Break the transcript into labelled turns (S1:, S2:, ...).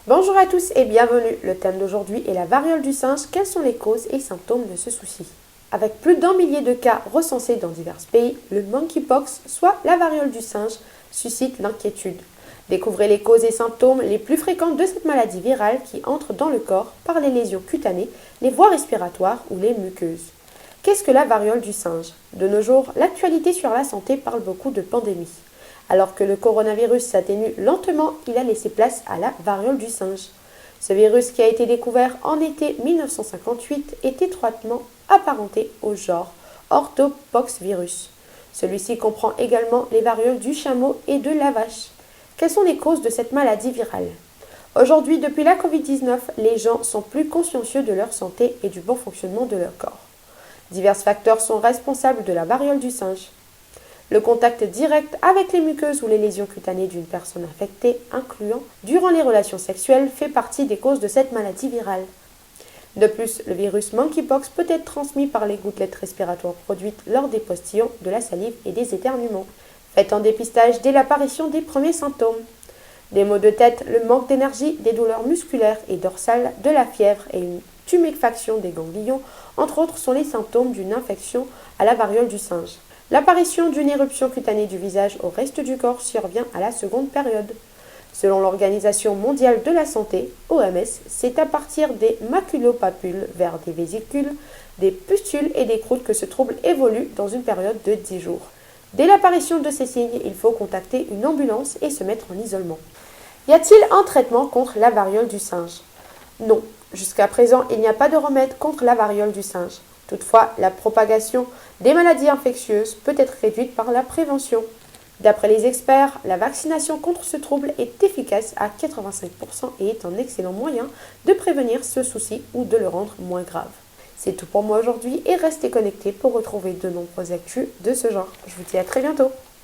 S1: Bonjour à tous et bienvenue. Le thème d'aujourd'hui est la variole du singe. Quelles sont les causes et symptômes de ce souci? Avec plus d'un millier de cas recensés dans divers pays, le monkeypox, soit la variole du singe, suscite l'inquiétude. Découvrez les causes et symptômes les plus fréquents de cette maladie virale qui entre dans le corps par les lésions cutanées, les voies respiratoires ou les muqueuses. Qu'est-ce que la variole du singe? De nos jours, l'actualité sur la santé parle beaucoup de pandémie. Alors que le coronavirus s'atténue lentement, il a laissé place à la variole du singe. Ce virus qui a été découvert en été 1958 est étroitement apparenté au genre Orthopoxvirus. Celui-ci comprend également les varioles du chameau et de la vache. Quelles sont les causes de cette maladie virale? Aujourd'hui, depuis la Covid-19, les gens sont plus consciencieux de leur santé et du bon fonctionnement de leur corps. Divers facteurs sont responsables de la variole du singe. Le contact direct avec les muqueuses ou les lésions cutanées d'une personne infectée, incluant durant les relations sexuelles, fait partie des causes de cette maladie virale. De plus, le virus monkeypox peut être transmis par les gouttelettes respiratoires produites lors des postillons, de la salive et des éternuements. Faites un dépistage dès l'apparition des premiers symptômes. Des maux de tête, le manque d'énergie, des douleurs musculaires et dorsales, de la fièvre et une tuméfaction des ganglions, entre autres, sont les symptômes d'une infection à la variole du singe. L'apparition d'une éruption cutanée du visage au reste du corps survient à la seconde période. Selon l'Organisation mondiale de la santé, OMS, c'est à partir des maculopapules vers des vésicules, des pustules et des croûtes que ce trouble évolue dans une période de 10 jours. Dès l'apparition de ces signes, il faut contacter une ambulance et se mettre en isolement. Y a-t-il un traitement contre la variole du singe? Non. Jusqu'à présent, il n'y a pas de remède contre la variole du singe. Toutefois, la propagation des maladies infectieuses peut être réduite par la prévention. D'après les experts, la vaccination contre ce trouble est efficace à 85% et est un excellent moyen de prévenir ce souci ou de le rendre moins grave. C'est tout pour moi aujourd'hui et restez connectés pour retrouver de nombreuses actus de ce genre. Je vous dis à très bientôt.